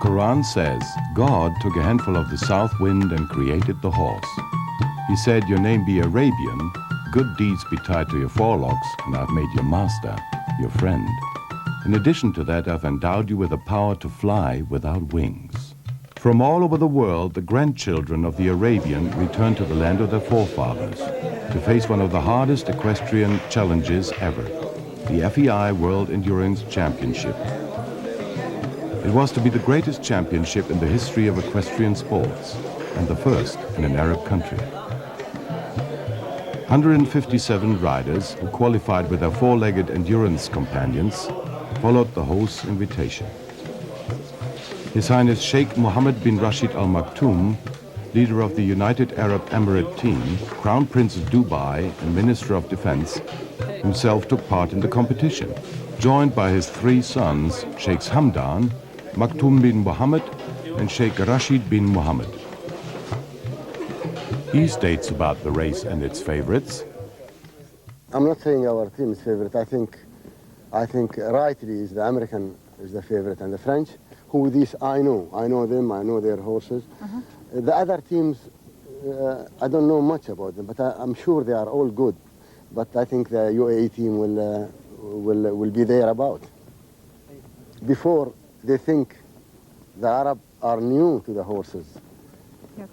Quran says, God took a handful of the south wind and created the horse. He said, your name be Arabian, good deeds be tied to your forelocks, and I've made your master, your friend. In addition to that, I've endowed you with the power to fly without wings. From all over the world, the grandchildren of the Arabian return to the land of their forefathers to face one of the hardest equestrian challenges ever, the FEI World Endurance Championship. It was to be the greatest championship in the history of equestrian sports, and the first in an Arab country. 157 riders who qualified with their four-legged endurance companions followed the host's invitation. His Highness Sheikh Mohammed bin Rashid Al Maktoum, leader of the United Arab Emirate team, Crown Prince of Dubai and Minister of Defense, himself took part in the competition, joined by his three sons, Sheikhs Hamdan, Maktoum bin Mohammed and Sheikh Rashid bin Mohammed. He states about the race and its favorites. I'm not saying our team is favorite. I think rightly is the American is the favorite and the French. Who these I know them, I know their horses. The other teams, I don't know much about them, but I'm sure they are all good. But I think the UAE team will be there about. Before they think the Arab are new to the horses. Yes.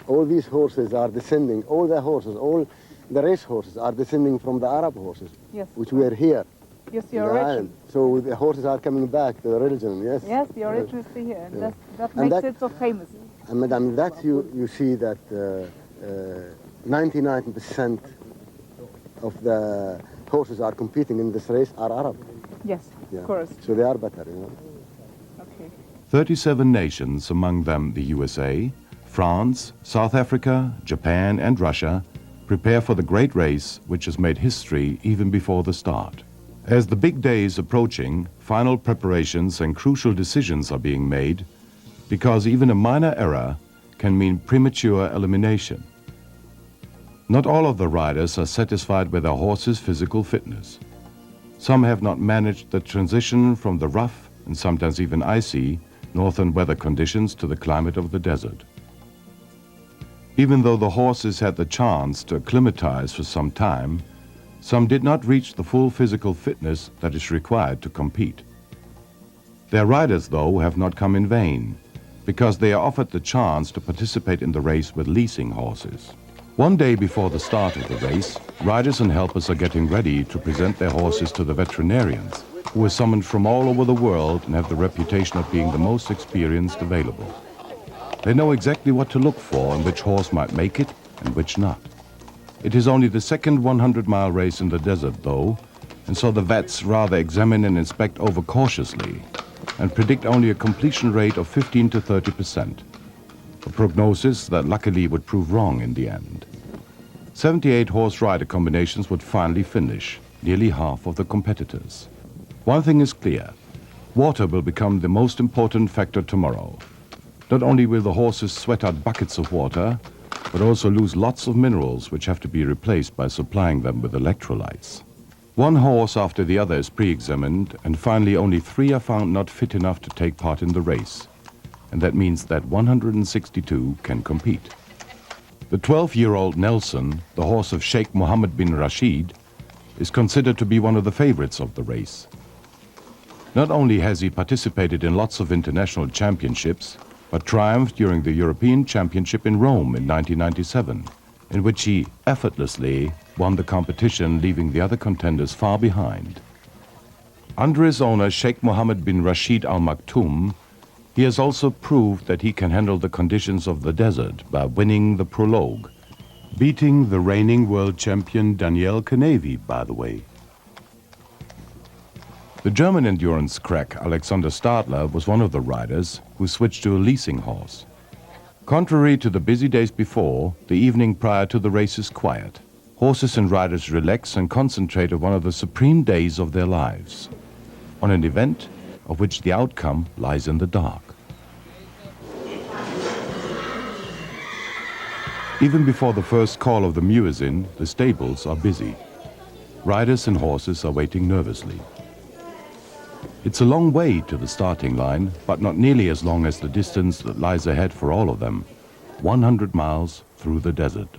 All these horses are descending, all the race horses are descending from the Arab horses, Yes. which were here. Yes, the in the origin. island. So the horses are coming back to the religion, yes? Yes, the origin is here. Yeah. That And makes that- it so famous. And Madam, that you see that 99% of the horses are competing in this race are Arab. Yes, Yeah. of course. So they are better, you know. Okay. 37 nations, among them the USA, France, South Africa, Japan and Russia, prepare for the great race which has made history even before the start. As the big day is approaching, final preparations and crucial decisions are being made because even a minor error can mean premature elimination. Not all of the riders are satisfied with their horses' physical fitness. Some have not managed the transition from the rough and sometimes even icy northern weather conditions to the climate of the desert. Even though the horses had the chance to acclimatize for some time, some did not reach the full physical fitness that is required to compete. Their riders, though, have not come in vain, because they are offered the chance to participate in the race with leasing horses. One day before the start of the race, riders and helpers are getting ready to present their horses to the veterinarians, who are summoned from all over the world and have the reputation of being the most experienced available. They know exactly what to look for and which horse might make it and which not. It is only the second 100-mile race in the desert, though, and so the vets rather examine and inspect overcautiously and predict only a completion rate of 15 to 30%, a prognosis that luckily would prove wrong in the end. 78 horse-rider combinations would finally finish, nearly half of the competitors. One thing is clear, water will become the most important factor tomorrow. Not only will the horses sweat out buckets of water, but also lose lots of minerals which have to be replaced by supplying them with electrolytes. One horse after the other is pre-examined, and finally only 3 are found not fit enough to take part in the race. And that means that 162 can compete. The 12-year-old Nelson, the horse of Sheikh Mohammed bin Rashid, is considered to be one of the favorites of the race. Not only has he participated in lots of international championships, but triumphed during the European Championship in Rome in 1997, in which he effortlessly won the competition, leaving the other contenders far behind. Under his owner, Sheikh Mohammed bin Rashid Al Maktoum, he has also proved that he can handle the conditions of the desert by winning the prologue, beating the reigning world champion Daniel Kenevi, by the way. The German endurance crack Alexander Stadler was one of the riders who switched to a leasing horse. Contrary to the busy days before, the evening prior to the race is quiet. Horses and riders relax and concentrate on one of the supreme days of their lives, on an event of which the outcome lies in the dark. Even before the first call of the muezzin, the stables are busy. Riders and horses are waiting nervously. It's a long way to the starting line, but not nearly as long as the distance that lies ahead for all of them, 100 miles through the desert.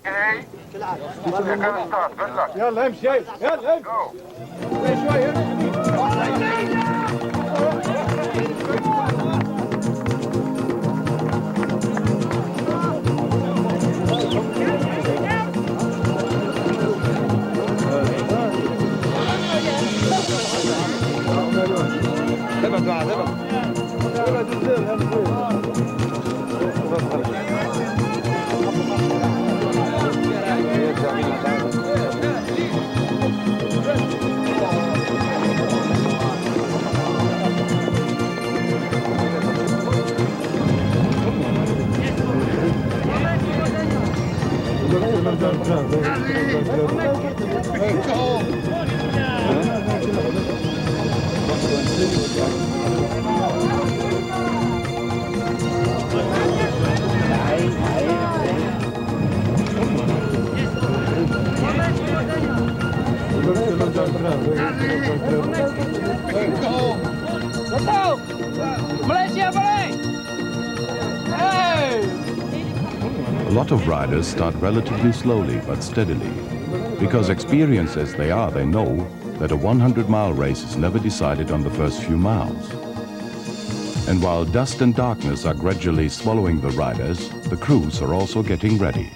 Okay. You're gonna start. Good luck. يلا امشي يلا امشي Go. شوي ابعد بعد ابعد A lot of riders start relatively slowly but steadily. Because experienced as they are, they know that a 100-mile race is never decided on the first few miles. And while dust and darkness are gradually swallowing the riders, the crews are also getting ready.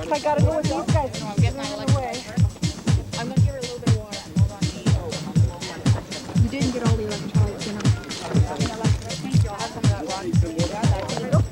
I gotta go with these guys. I'm getting out of the way. I'm gonna give her a little bit of water. You didn't get all the electrolytes, you know. Thank you. I'll have some of that rock.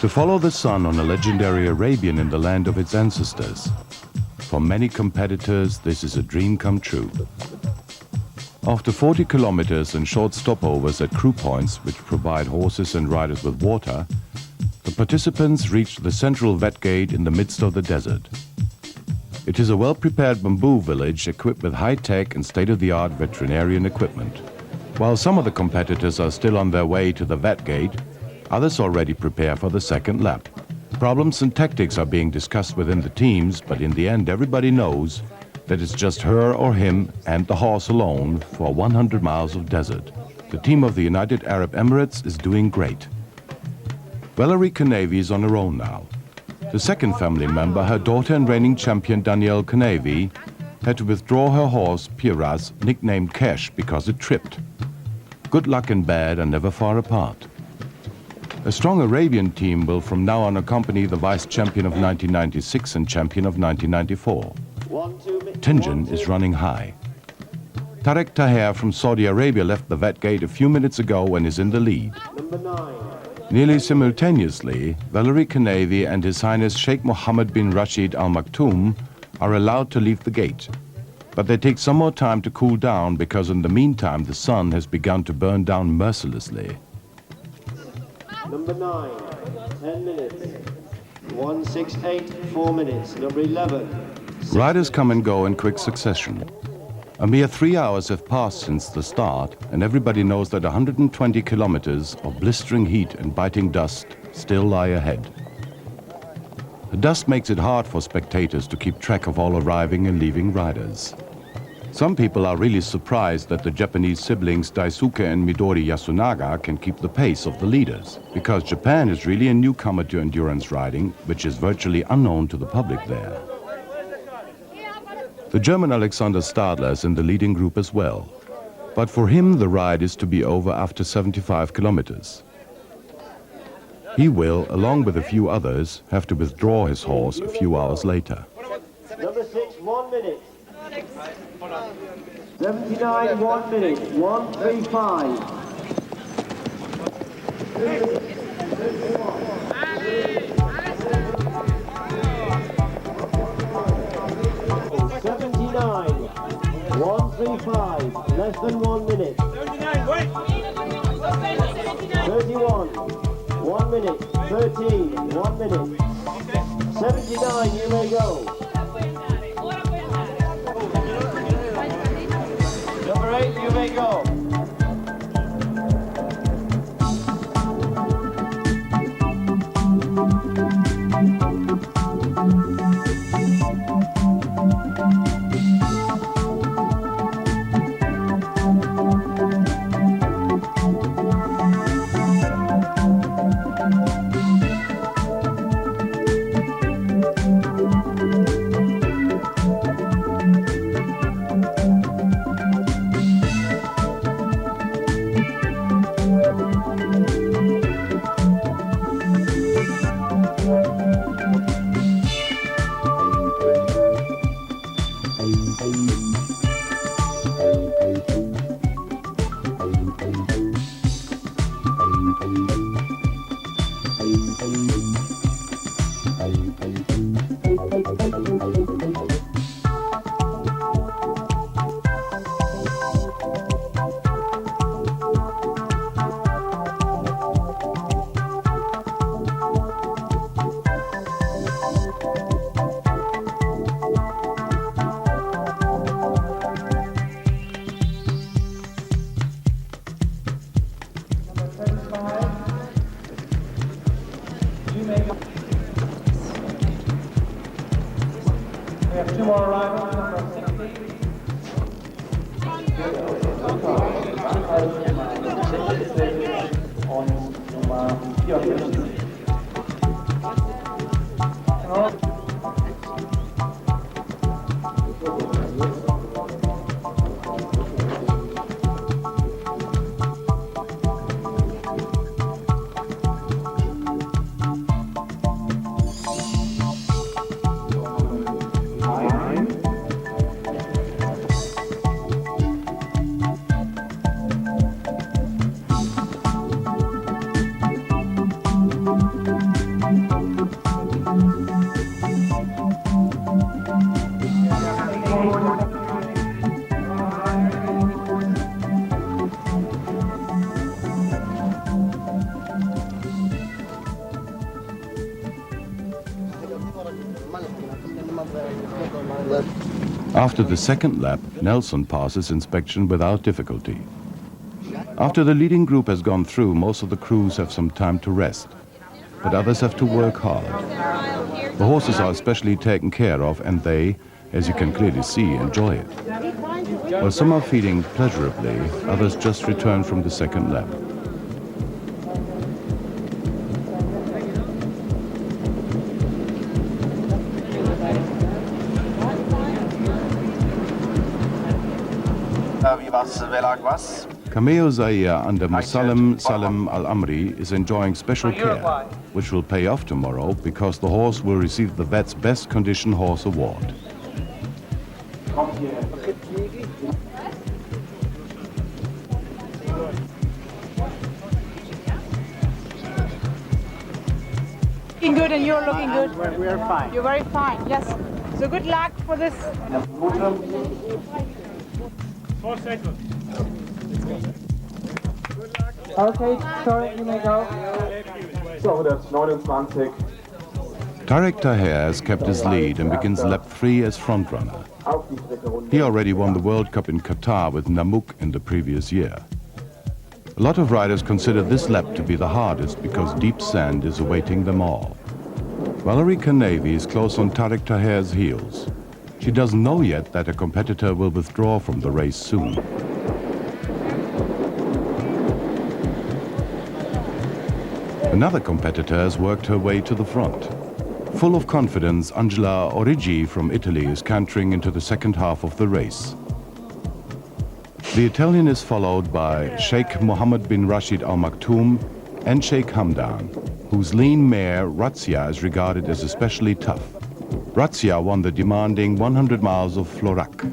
To follow the sun on a legendary Arabian in the land of its ancestors. For many competitors, this is a dream come true. After 40 kilometers and short stopovers at crew points which provide horses and riders with water, the participants reached the central vet gate in the midst of the desert. It is a well-prepared bamboo village equipped with high-tech and state-of-the-art veterinarian equipment. While some of the competitors are still on their way to the vet gate, others already prepare for the second lap. Problems and tactics are being discussed within the teams, but in the end everybody knows that it's just her or him and the horse alone for 100 miles of desert. The team of the United Arab Emirates is doing great. Valerie Kanavi is on her own now. The second family member, her daughter and reigning champion Danielle Kanavi, had to withdraw her horse, Piras, nicknamed Cash, because it tripped. Good luck and bad are never far apart. A strong Arabian team will from now on accompany the vice champion of 1996 and champion of 1994. Tinjan is running high. Tarek Taher from Saudi Arabia left the vet gate a few minutes ago and is in the lead. Nearly simultaneously, Valerie Kanavi and His Highness Sheikh Mohammed bin Rashid Al Maktoum are allowed to leave the gate. But they take some more time to cool down because in the meantime the sun has begun to burn down mercilessly. Number 9, 10 minutes. 168, 4 minutes. Number 11. Riders come and go in quick succession. A mere 3 hours have passed since the start, and everybody knows that 120 kilometers of blistering heat and biting dust still lie ahead. The dust makes it hard for spectators to keep track of all arriving and leaving riders. Some people are really surprised that the Japanese siblings Daisuke and Midori Yasunaga can keep the pace of the leaders, because Japan is really a newcomer to endurance riding, which is virtually unknown to the public there. The German Alexander Stadler is in the leading group as well, but for him the ride is to be over after 75 kilometers. He will, along with a few others, have to withdraw his horse a few hours later. Number 6, 1 minute. 79, 1 minute. 135. Less than 1 minute. 79, wait! 31, 1 minute. 13, 1 minute. 79, you may go. Number 8, you may go. We have 2 more arrivals, number 60. Und Nummer 44. After the second lap, Nelson passes inspection without difficulty. After the leading group has gone through, most of the crews have some time to rest, but others have to work hard. The horses are especially taken care of, and they, as you can clearly see, enjoy it. While some are feeding pleasurably, others just return from the second lap. Cameo Zaire under Musalem Salem Al Amri is enjoying special care, which will pay off tomorrow because the horse will receive the vet's Best Condition Horse Award. Looking good, and you're looking good. We're fine. You're very fine, yes. So good luck for this. 4 seconds. Okay, sorry, you may go. So that's 29. Tarek Taher has kept his lead and begins lap 3 as frontrunner. He already won the World Cup in Qatar with Namuk in the previous year. A lot of riders consider this lap to be the hardest because deep sand is awaiting them all. Valerie Kanevi is close on Tarek Taher's heels. She doesn't know yet that a competitor will withdraw from the race soon. Another competitor has worked her way to the front. Full of confidence, Angela Origi from Italy is cantering into the second half of the race. The Italian is followed by Sheikh Mohammed bin Rashid Al Maktoum and Sheikh Hamdan, whose lean mare Razzia is regarded as especially tough. Razzia won the demanding 100 miles of Florac.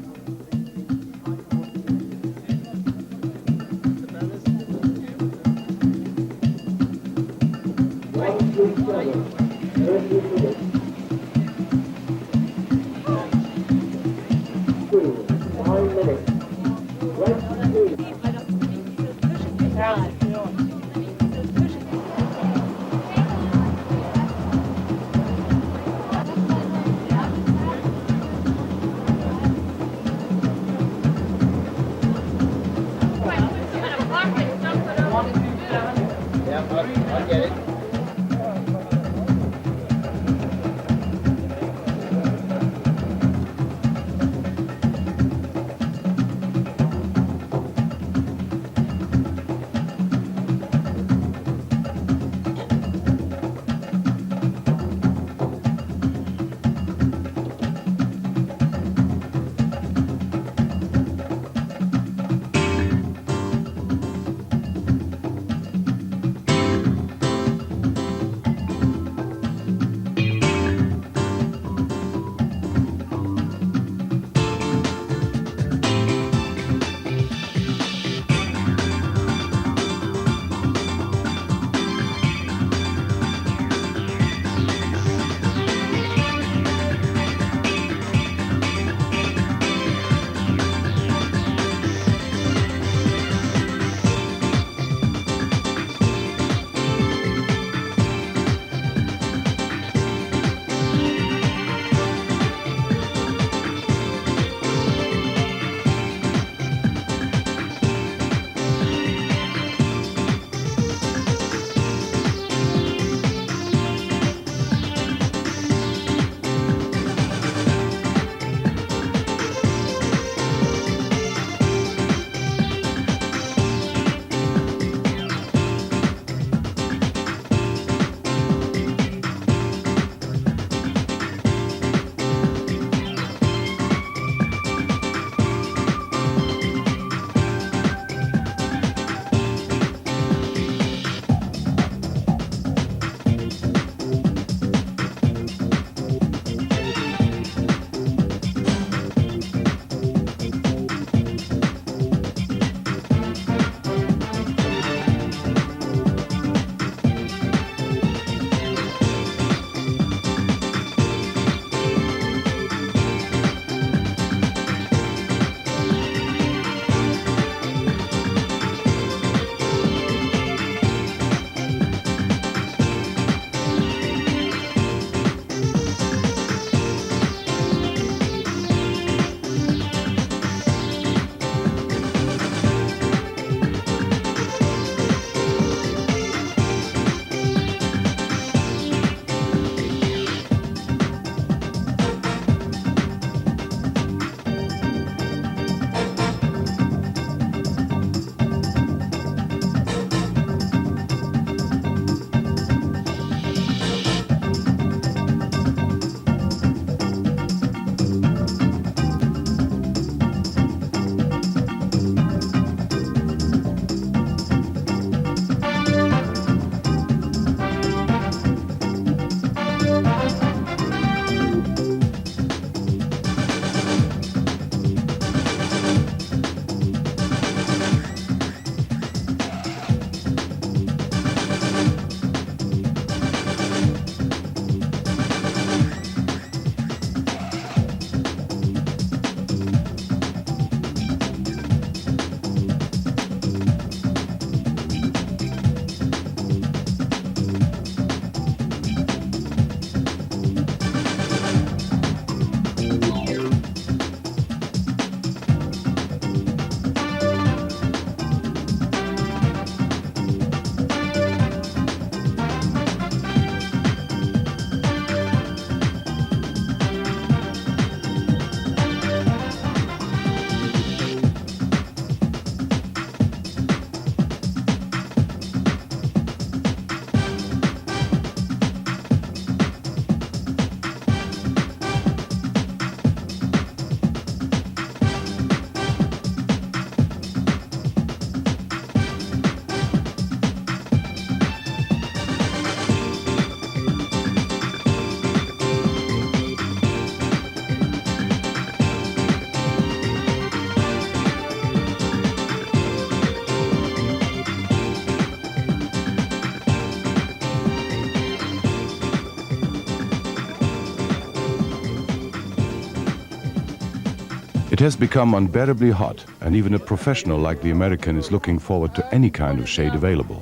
It has become unbearably hot, and even a professional like the American is looking forward to any kind of shade available.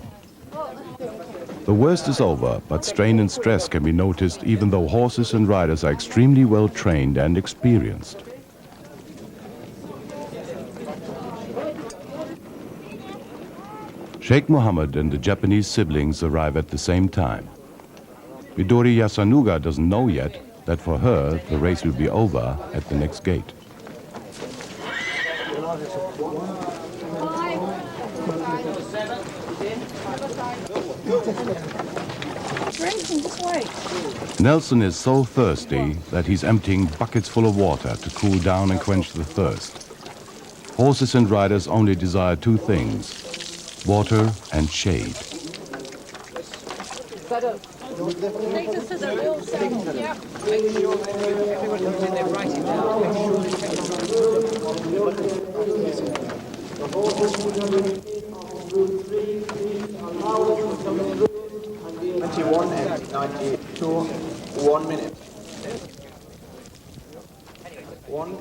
The worst is over, but strain and stress can be noticed even though horses and riders are extremely well trained and experienced. Sheikh Mohammed and the Japanese siblings arrive at the same time. Midori Yasanuga doesn't know yet that for her the race will be over at the next gate. Nelson is so thirsty that he's emptying buckets full of water to cool down and quench the thirst. Horses and riders only desire two things: water and shade. Take us to the real center. Yeah. Make sure that everybody who's in there writing down, make sure they take us to 91 and 92, 1 minute. 1.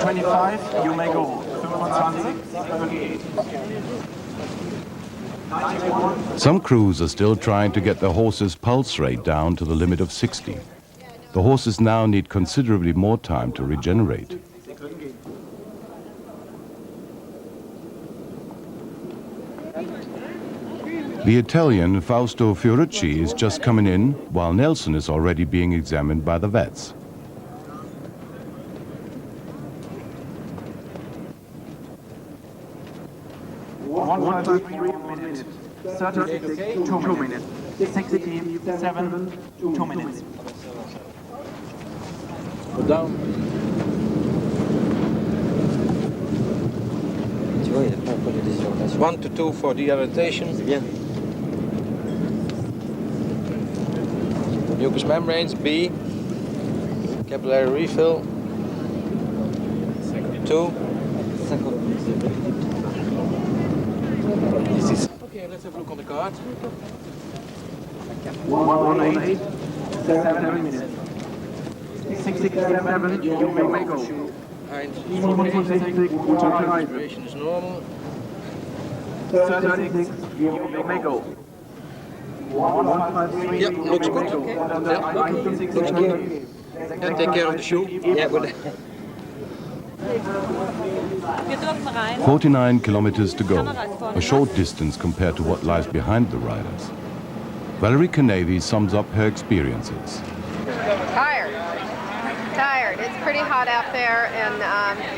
25, you may go. 25, 38. 91. Some crews are still trying to get their horses' pulse rate down to the limit of 60. The horses now need considerably more time to regenerate. The Italian Fausto Fiorucci is just coming in, while Nelson is already being examined by the vets. One, 3 minutes. 36, 2 minutes. 67, 2 minutes. Down. Tu vois, il n'a pas encore les déshydratations. 1 to 2 for dehydration. C'est bien. Mucous membranes, B. Capillary refill. 2. Okay, let's have a look on the card. 118, 7 minutes. 67, you may go. Respiration is normal. 36, you may go. 153, Yep, looks good. Okay. Yeah, okay. Looks good. And take care of the shoe. Yeah, good. 49 kilometers to go, a short distance compared to what lies behind the riders. Valerie Canavy sums up her experiences. Tired. It's pretty hot out there, and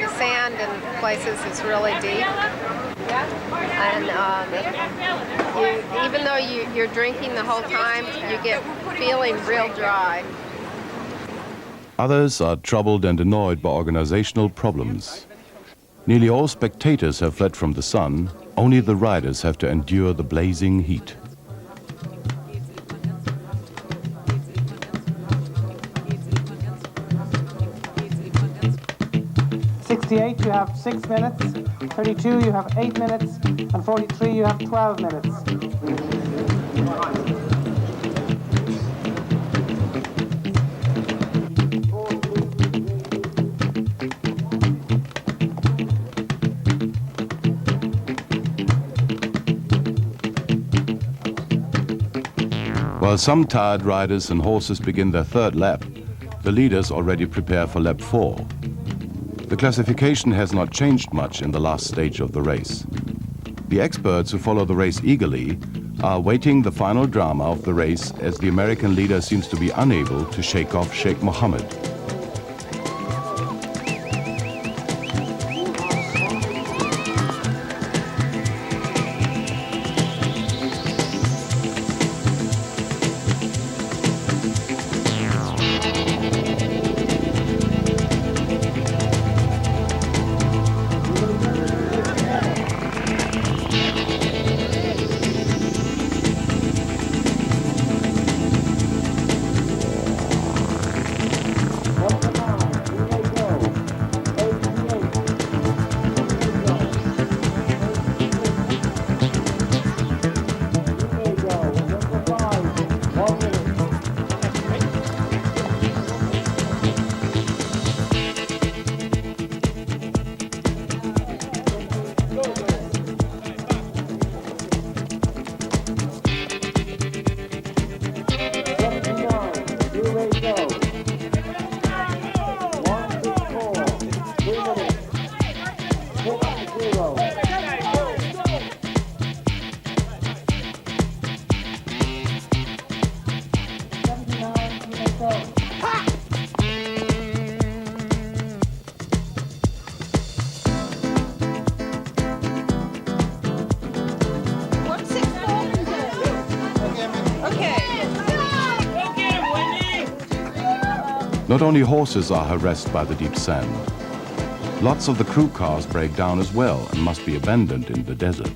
the sand in places is really deep. And even though you're drinking the whole time, you get feeling real dry. Others are troubled and annoyed by organizational problems. Nearly all spectators have fled from the sun, only the riders have to endure the blazing heat. You have 6 minutes, 32 you have 8 minutes, and 43 you have 12 minutes. While some tired riders and horses begin their third lap, the leaders already prepare for lap 4. The classification has not changed much in the last stage of the race. The experts who follow the race eagerly are awaiting the final drama of the race, as the American leader seems to be unable to shake off Sheikh Mohammed. Not only horses are harassed by the deep sand, lots of the crew cars break down as well and must be abandoned in the desert.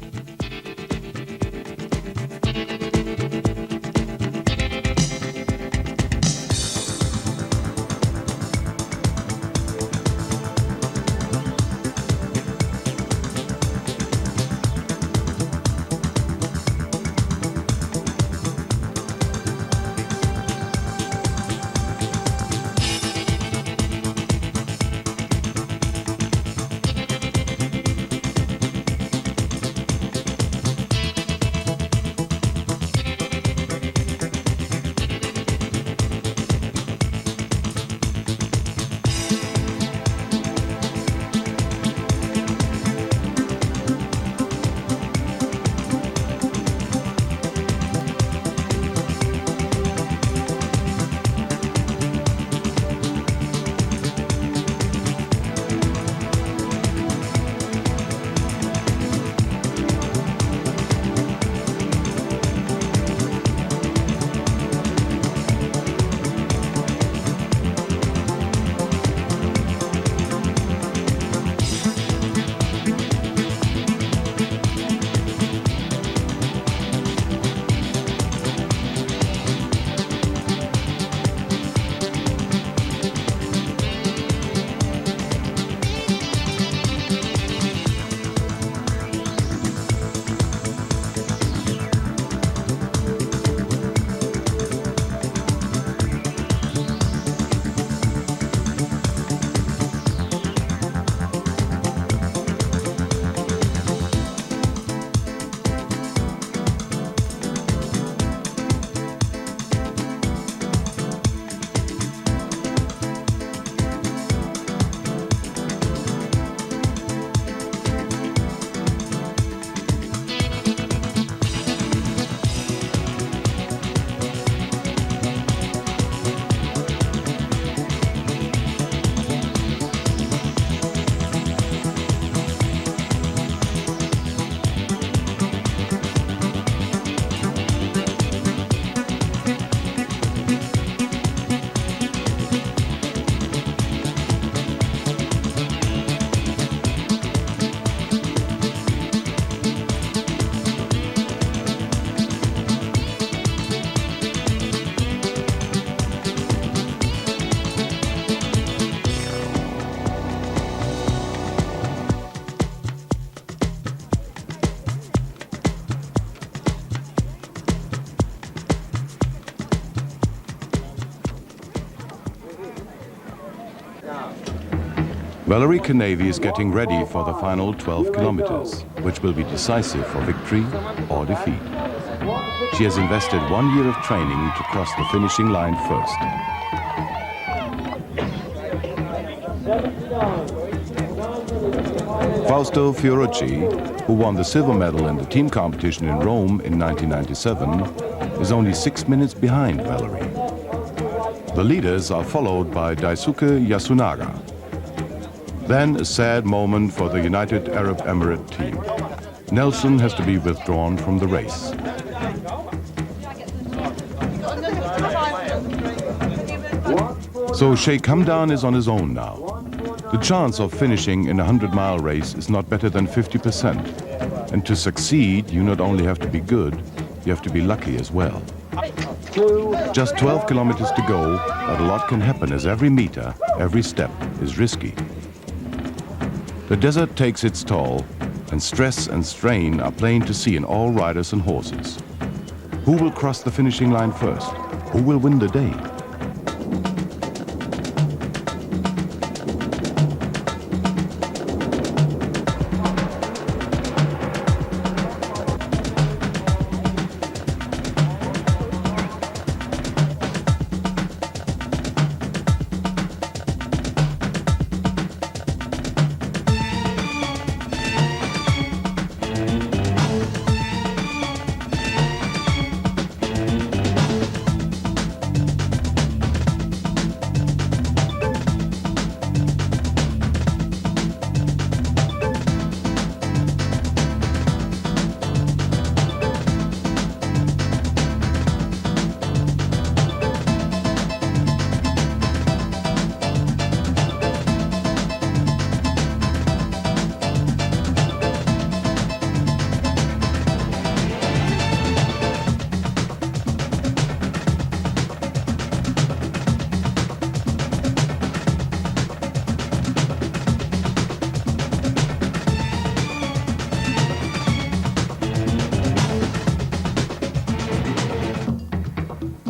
Valerie Kanavi is getting ready for the final 12 kilometers, which will be decisive for victory or defeat. She has invested 1 year of training to cross the finishing line first. Fausto Fiorucci, who won the silver medal in the team competition in Rome in 1997, is only 6 minutes behind Valerie. The leaders are followed by Daisuke Yasunaga. Then a sad moment for the United Arab Emirate team. Nelson has to be withdrawn from the race. So Sheikh Hamdan is on his own now. The chance of finishing in a 100-mile race is not better than 50%. And to succeed, you not only have to be good, you have to be lucky as well. Just 12 kilometers to go, but a lot can happen as every meter, every step is risky. The desert takes its toll, and stress and strain are plain to see in all riders and horses. Who will cross the finishing line first? Who will win the day?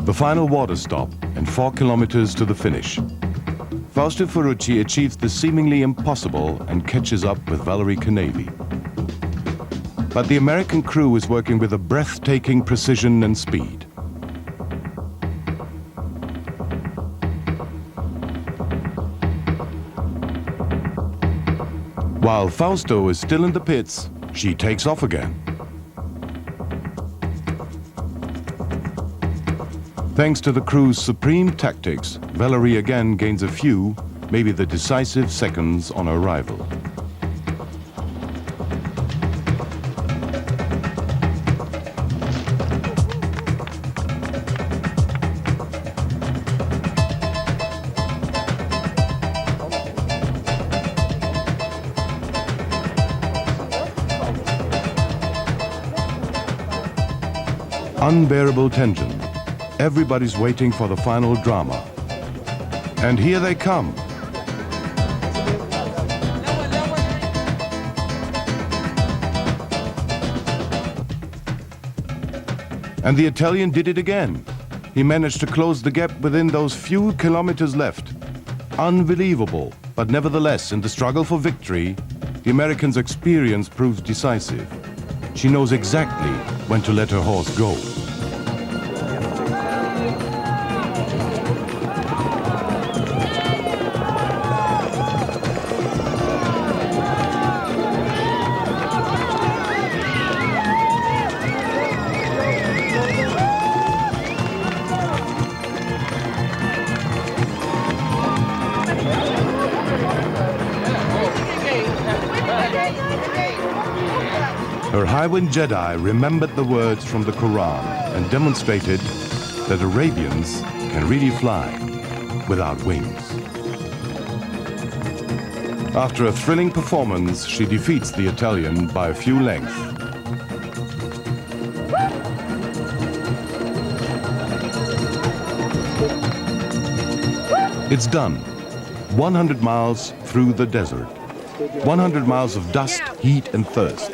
The final water stop and 4 kilometers to the finish. Fausto Ferrucci achieves the seemingly impossible and catches up with Valerie Canavy. But the American crew is working with a breathtaking precision and speed. While Fausto is still in the pits, she takes off again. Thanks to the crew's supreme tactics, Valerie again gains a few, maybe the decisive seconds on her rival. Unbearable tension. Everybody's waiting for the final drama. And here they come. And the Italian did it again. He managed to close the gap within those few kilometers left. Unbelievable, but nevertheless, in the struggle for victory, the American's experience proves decisive. She knows exactly when to let her horse go. Her Highwind Jedi remembered the words from the Quran and demonstrated that Arabians can really fly without wings. After a thrilling performance, she defeats the Italian by a few lengths. It's done. 100 miles through the desert. 100 miles of dust, heat, and thirst.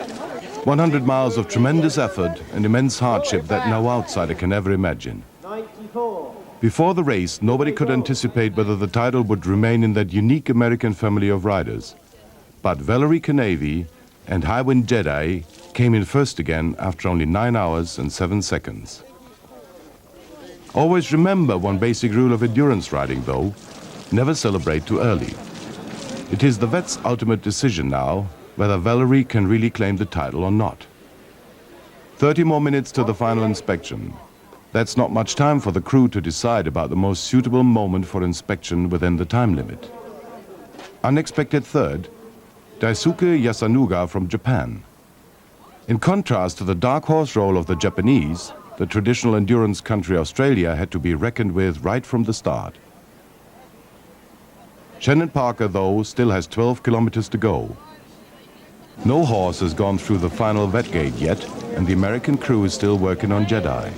100 miles of tremendous effort and immense hardship that no outsider can ever imagine. 94. Before the race, nobody could anticipate whether the title would remain in that unique American family of riders. But Valerie Canavy and Highwind Jedi came in first again after only 9 hours and 7 seconds. Always remember one basic rule of endurance riding, though: never celebrate too early. It is the vet's ultimate decision now whether Valerie can really claim the title or not. 30 more minutes to the final inspection. That's not much time for the crew to decide about the most suitable moment for inspection within the time limit. Unexpected third, Daisuke Yasanuga from Japan. In contrast to the dark horse role of the Japanese, the traditional endurance country Australia had to be reckoned with right from the start. Shannon Parker, though, still has 12 kilometers to go. No horse has gone through the final vet gate yet, and the American crew is still working on Jedi.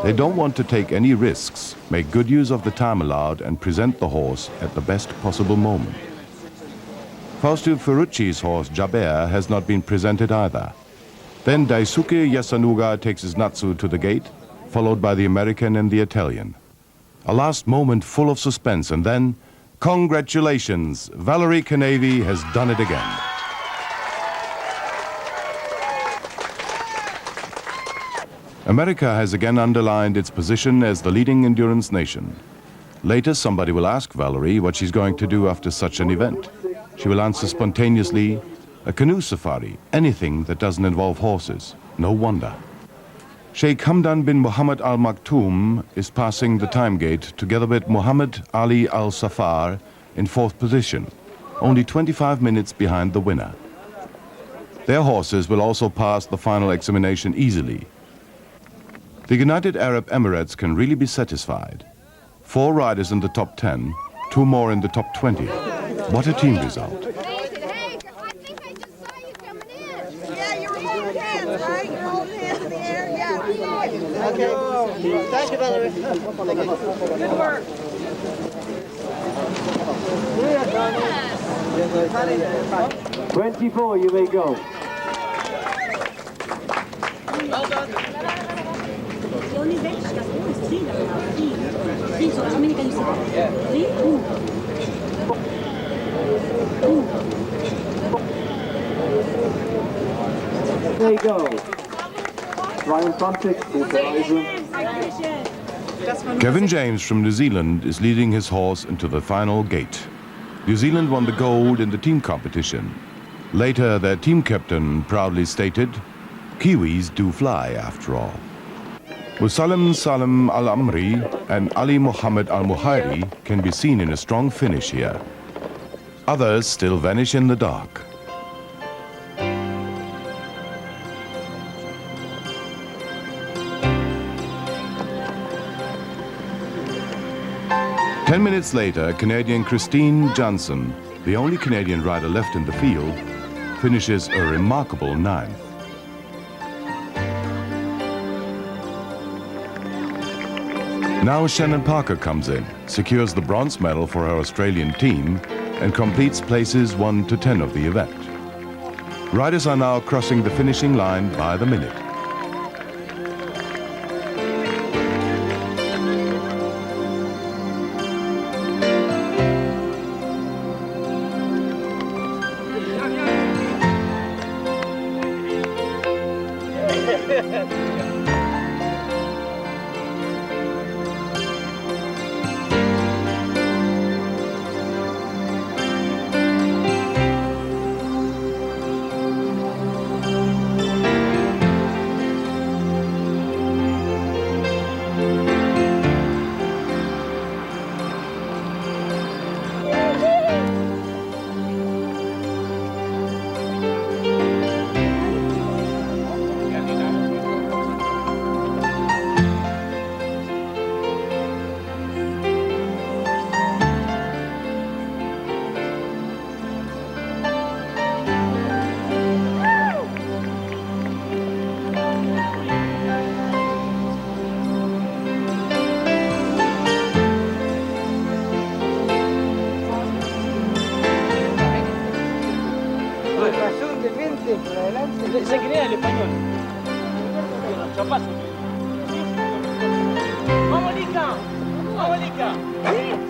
They don't want to take any risks, make good use of the time allowed, and present the horse at the best possible moment. Fausto Ferrucci's horse, Jaber, has not been presented either. Then Daisuke Yasanuga takes his Natsu to the gate, followed by the American and the Italian. A last moment full of suspense, and then, congratulations, Valerie Canavy has done it again. America has again underlined its position as the leading endurance nation. Later, somebody will ask Valerie what she's going to do after such an event. She will answer spontaneously, a canoe safari, anything that doesn't involve horses. No wonder. Sheikh Hamdan bin Mohammed Al Maktoum is passing the time gate together with Muhammad Ali Al Safar in 4th position, only 25 minutes behind the winner. Their horses will also pass the final examination easily. The United Arab Emirates can really be satisfied. 4 riders in the top 10, 2 more in the top 20. What a team result. Hey, I think I just saw you coming in. Yeah, you were holding hands, right? You're holding hands in the air. Yeah, we saw you. Okay. Thank you, Valerie. Good work. 24, you may go. Well done. Only veg, das ist three now. Three, so how many can you say? Three? Two. There you go. 22, gute Reise. Kevin James from New Zealand is leading his horse into the final gate. New Zealand won the gold in the team competition. Later, their team captain proudly stated, "Kiwis do fly after all." Musalem Salem Al-Amri and Ali Mohammed Al-Muhairi can be seen in a strong finish here. Others still vanish in the dark. Ten minutes later, Canadian Christine Johnson, the only Canadian rider left in the field, finishes a remarkable 9th. Now Shannon Parker comes in, secures the bronze medal for her Australian team, and completes places 1 to 10 of the event. Riders are now crossing the finishing line by the minute. Se crea el español. Chapazo. ¡Vamos, Lica! ¡Vamos, Lica!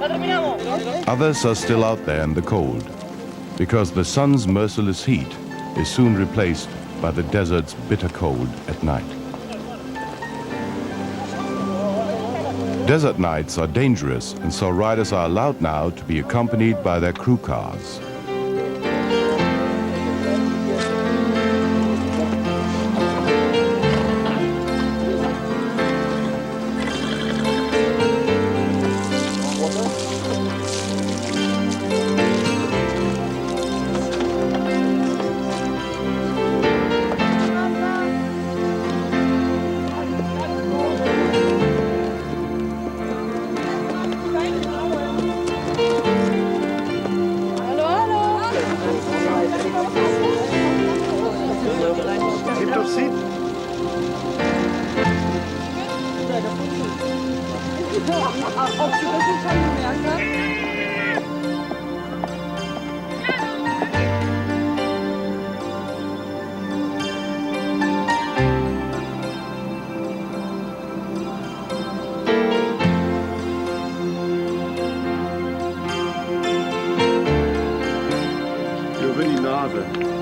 ¡Ya terminamos! Others are still out there in the cold, because the sun's merciless heat is soon replaced by the desert's bitter cold at night. Desert nights are dangerous, and so riders are allowed now to be accompanied by their crew cars.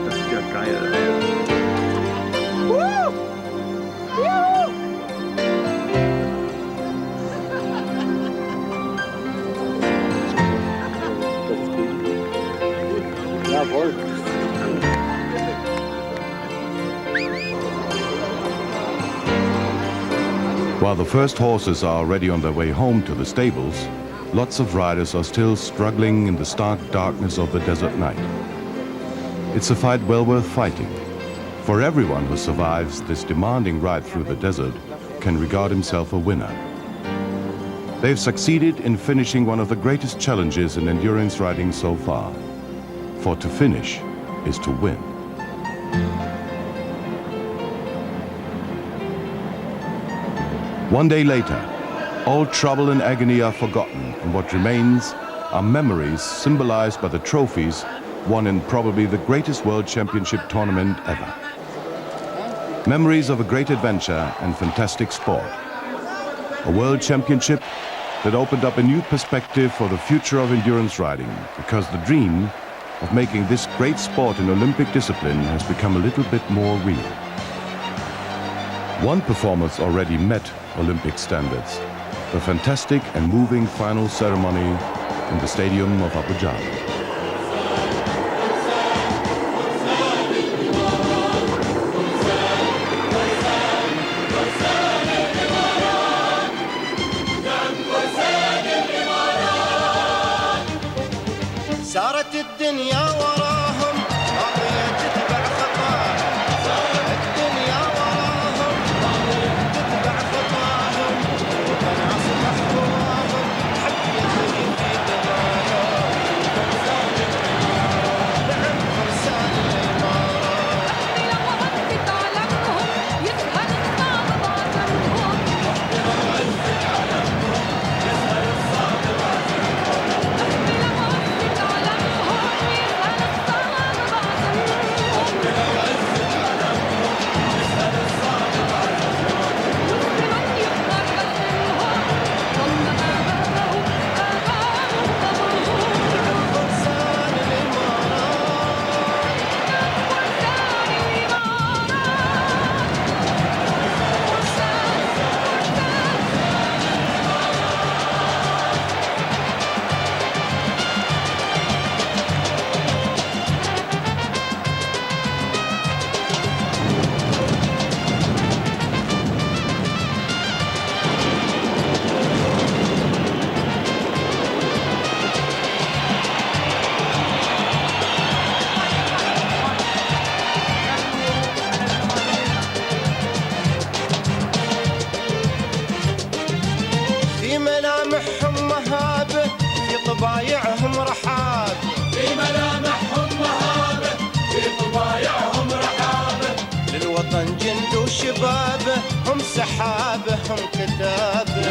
Das ist ja geil. Jawohl. While the first horses are already on their way home to the stables, lots of riders are still struggling in the stark darkness of the desert night. It's a fight well worth fighting, for everyone who survives this demanding ride through the desert can regard himself a winner. They've succeeded in finishing one of the greatest challenges in endurance riding so far. For to finish is to win. One day later, all trouble and agony are forgotten, and what remains are memories symbolized by the trophies won in probably the greatest world championship tournament ever. Memories of a great adventure and fantastic sport, A world championship that opened up a new perspective for the future of endurance riding, because the dream of making this great sport an Olympic discipline has become a little bit more real. One performance already met Olympic standards, the fantastic and moving final ceremony in the stadium of Abu Dhabi. سارت الدنيا وراهم راضية تتبع خطاهم الدنيا وراهم راضية تتبع خطاهم وكان أصبح هواهم حب يجري في دماهم نعم فرسان الإمارات إلى وقت تعلمهم يسهل الصعب باطنهم إلى وقت تعلمهم يسهل الصعب في ملامحهم مهابة في طبايعهم رحابة في ملامحهم مهابة في طبايعهم رحابة للوطن جند وشبابه هم سحابة هم كتابة